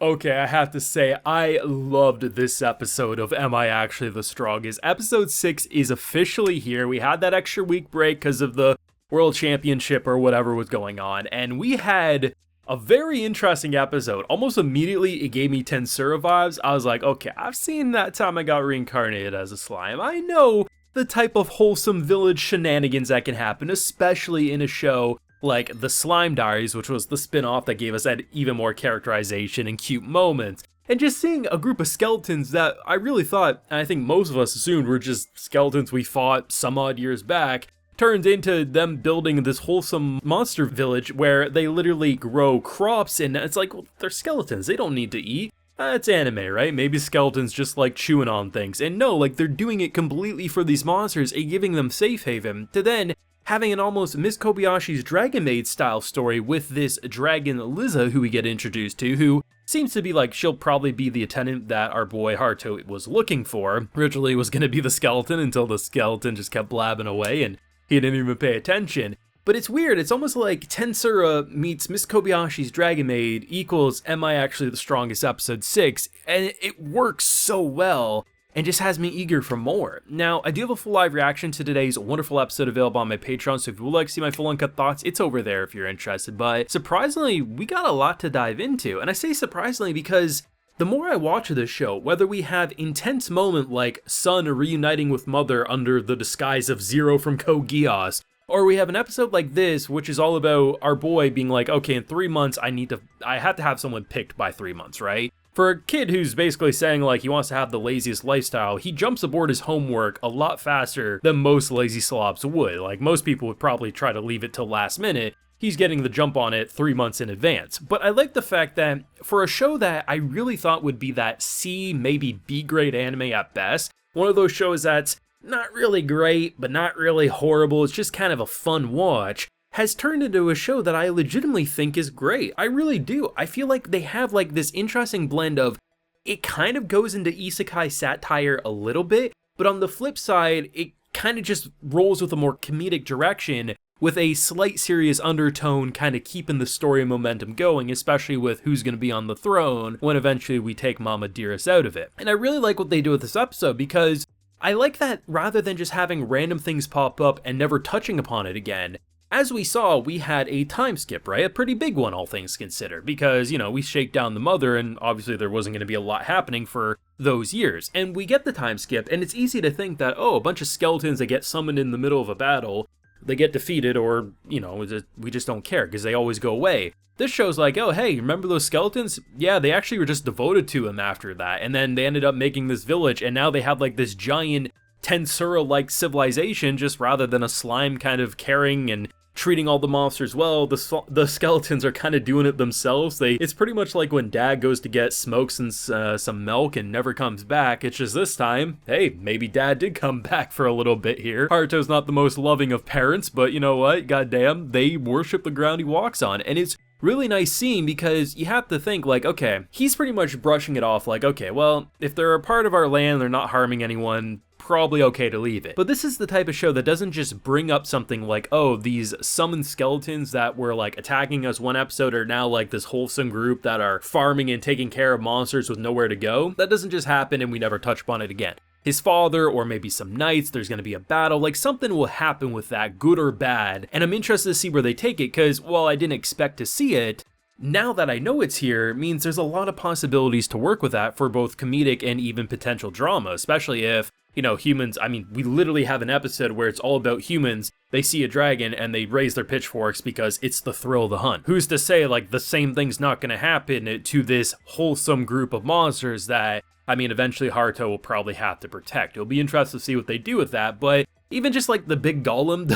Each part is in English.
Okay, I have to say, I loved this episode of Am I Actually the Strongest? Episode 6 is officially here. We had that extra week break because of the World Championship or whatever was going on, and we had a very interesting episode. Almost immediately, it gave me TenSura vibes. I was like, okay, I've seen that Time I Got Reincarnated as a slime. I know the type of wholesome village shenanigans that can happen, especially in a show like The Slime Diaries, which was the spin-off that gave us that even more characterization and cute moments. And just seeing a group of skeletons that I really thought, and I think most of us assumed were just skeletons we fought some odd years back, turned into them building this wholesome monster village where they literally grow crops, and it's like, well, they're skeletons, they don't need to eat. It's anime, right? Maybe skeletons just like chewing on things. And no, like they're doing it completely for these monsters and giving them safe haven, to then having an almost Miss Kobayashi's Dragon Maid style story with this dragon Liza who we get introduced to, who seems to be like she'll probably be the attendant that our boy Haruto was looking for. Originally was going to be the skeleton until the skeleton just kept blabbing away and he didn't even pay attention. But it's weird, it's almost like TenSura meets Miss Kobayashi's Dragon Maid equals Am I Actually the Strongest episode 6, and it works so well and just has me eager for more. Now, I do have a full live reaction to today's wonderful episode available on my Patreon, so if you would like to see my full uncut thoughts, it's over there if you're interested. But surprisingly, we got a lot to dive into, and I say surprisingly because the more I watch this show, whether we have intense moment like Son reuniting with Mother under the disguise of Zero from Code Geass, or we have an episode like this, which is all about our boy being like, okay, in 3 months, I have to have someone picked by 3 months, right? For a kid who's basically saying like he wants to have the laziest lifestyle, he jumps aboard his homework a lot faster than most lazy slobs would. Like most people would probably try to leave it till last minute. He's getting the jump on it 3 months in advance. But I like the fact that for a show that I really thought would be that C, maybe B grade anime at best, one of those shows that's not really great, but not really horrible, it's just kind of a fun watch, has turned into a show that I legitimately think is great. I really do. I feel like they have like this interesting blend of, it kind of goes into isekai satire a little bit, but on the flip side, it kind of just rolls with a more comedic direction with a slight serious undertone, kind of keeping the story momentum going, especially with who's going to be on the throne when eventually we take Mama Dearest out of it. And I really like what they do with this episode because I like that rather than just having random things pop up and never touching upon it again, as we saw, we had a time skip, right? A pretty big one, all things considered, because, you know, we shake down the mother and obviously there wasn't going to be a lot happening for those years. And we get the time skip, and it's easy to think that, oh, a bunch of skeletons that get summoned in the middle of a battle, they get defeated or, you know, we just don't care because they always go away. This show's like, oh, hey, remember those skeletons? Yeah, they actually were just devoted to him after that. And then they ended up making this village, and now they have like this giant TenSura-like civilization, just rather than a slime kind of carrying and treating all the monsters well. The skeletons are kind of doing it themselves. It's pretty much like when Dad goes to get smokes and some milk and never comes back. It's just this time, hey, maybe Dad did come back for a little bit here. Haruto's not the most loving of parents, but you know what? Goddamn, they worship the ground he walks on, and it's really nice scene because you have to think like, okay, he's pretty much brushing it off like, okay, well, if they're a part of our land, they're not harming anyone, probably okay to leave it. But this is the type of show that doesn't just bring up something like, oh, these summoned skeletons that were like attacking us one episode are now like this wholesome group that are farming and taking care of monsters with nowhere to go. That doesn't just happen and we never touch upon it again. His father, or maybe some knights, there's going to be a battle, like something will happen with that, good or bad, and I'm interested to see where they take it, because while I didn't expect to see it, now that I know it's here, it means there's a lot of possibilities to work with that for both comedic and even potential drama, especially if, you know, humans, I mean, we literally have an episode where it's all about humans, they see a dragon and they raise their pitchforks because it's the thrill of the hunt. Who's to say, like, the same thing's not going to happen to this wholesome group of monsters that, I mean, eventually Haruto will probably have to protect. It'll be interesting to see what they do with that, but even just like the big golem,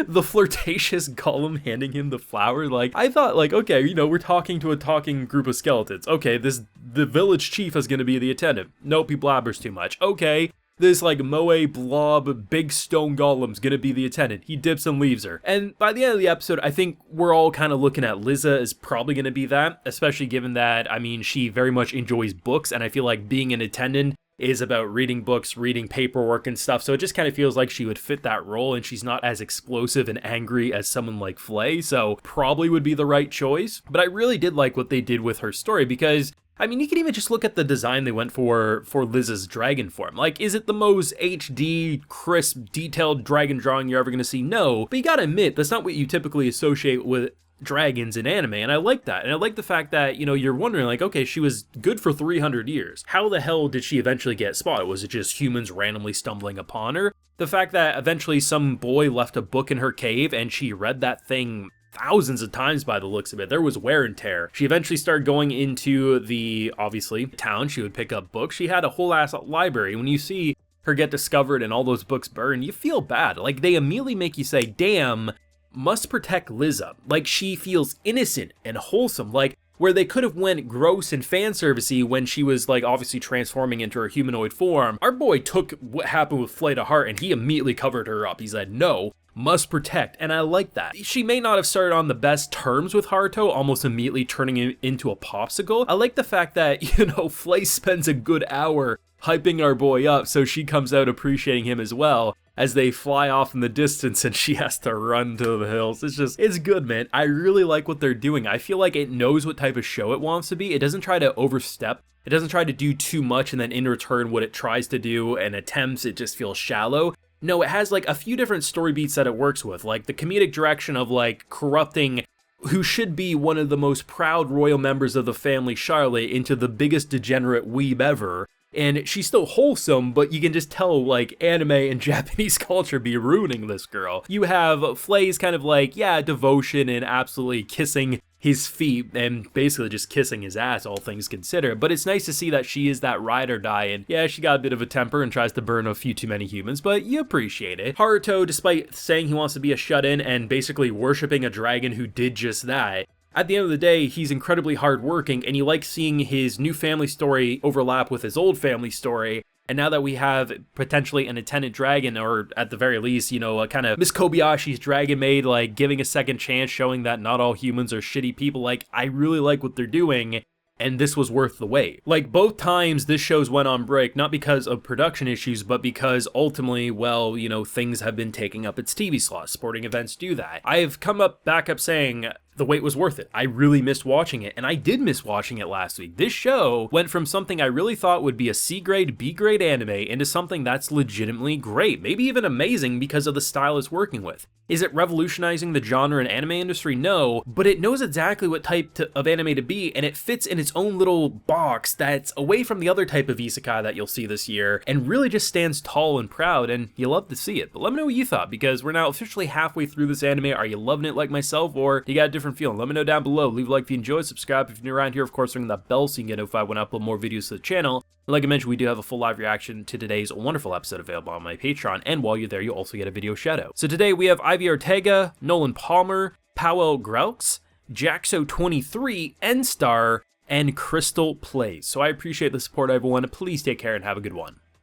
the flirtatious golem handing him the flower, like, I thought like, okay, you know, we're talking to a talking group of skeletons. Okay, the village chief is going to be the attendant. Nope, he blabbers too much. Okay, this like moe blob big stone golem's gonna be the attendant. He dips and leaves her. And by the end of the episode, I think we're all kind of looking at Liza as probably gonna be that, especially given that, I mean, she very much enjoys books, and I feel like being an attendant is about reading books, reading paperwork and stuff, so it just kind of feels like she would fit that role, and she's not as explosive and angry as someone like Flay, so probably would be the right choice. But I really did like what they did with her story, because I mean, you can even just look at the design they went for Liz's dragon form. Like, is it the most HD, crisp, detailed dragon drawing you're ever going to see? No, but you gotta admit, that's not what you typically associate with dragons in anime, and I like that. And I like the fact that, you know, you're wondering, like, okay, she was good for 300 years. How the hell did she eventually get spotted? Was it just humans randomly stumbling upon her? The fact that eventually some boy left a book in her cave and she read that thing thousands of times by the looks of it. There was wear and tear. She eventually started going into the, obviously, town. She would pick up books. She had a whole ass library. When you see her get discovered and all those books burned, you feel bad. Like, they immediately make you say, damn, must protect Liza. Like, she feels innocent and wholesome. Like, where they could have went gross and fan servicey when she was, like, obviously transforming into her humanoid form, our boy took what happened with Flay to heart and he immediately covered her up. He said, no, must protect, and I like that. She may not have started on the best terms with Haruto, almost immediately turning him into a popsicle. I like the fact that, you know, Flay spends a good hour hyping our boy up, so she comes out appreciating him as well, as they fly off in the distance and she has to run to the hills. It's good, man. I really like what they're doing. I feel like it knows what type of show it wants to be. It doesn't try to overstep. It doesn't try to do too much and then in return what it tries to do and attempts, it just feels shallow. No, it has like a few different story beats that it works with, like the comedic direction of like corrupting who should be one of the most proud royal members of the family, Charlotte, into the biggest degenerate weeb ever. And she's still wholesome, but you can just tell, like, anime and Japanese culture be ruining this girl. You have Flay's kind of like, yeah, devotion and absolutely kissing his feet and basically just kissing his ass, all things considered. But it's nice to see that she is that ride or die, and yeah, she got a bit of a temper and tries to burn a few too many humans, but you appreciate it. Haruto, despite saying he wants to be a shut-in and basically worshipping a dragon who did just that, at the end of the day, he's incredibly hardworking, and you like seeing his new family story overlap with his old family story. And now that we have potentially an attendant dragon, or at the very least, you know, a kind of Miss Kobayashi's Dragon Maid, like giving a second chance, showing that not all humans are shitty people, like, I really like what they're doing. And this was worth the wait. Like, both times this show's went on break, not because of production issues, but because ultimately, well, you know, things have been taking up its TV slots. Sporting events do that. I have come back up saying the wait was worth it. I really missed watching it, and I did miss watching it last week. This show went from something I really thought would be a C-grade, B-grade anime into something that's legitimately great, maybe even amazing because of the style it's working with. Is it revolutionizing the genre and anime industry? No, but it knows exactly what type of anime to be, and it fits in its own little box that's away from the other type of isekai that you'll see this year, and really just stands tall and proud, and you love to see it. But let me know what you thought, because we're now officially halfway through this anime. Are you loving it like myself, or you got a different feeling? Let me know down below. Leave a like if you enjoyed, subscribe if you're new around here, of course ring that bell so you can get notified when I upload more videos to the channel. And like I mentioned, we do have a full live reaction to today's wonderful episode available on my Patreon, and while you're there, you'll also get a video shout out. So today we have Ivy Ortega, Nolan Palmer, Powell Graux, Jaxo23, N-Star, and Crystal Plays. So I appreciate the support, everyone. Please take care and have a good one.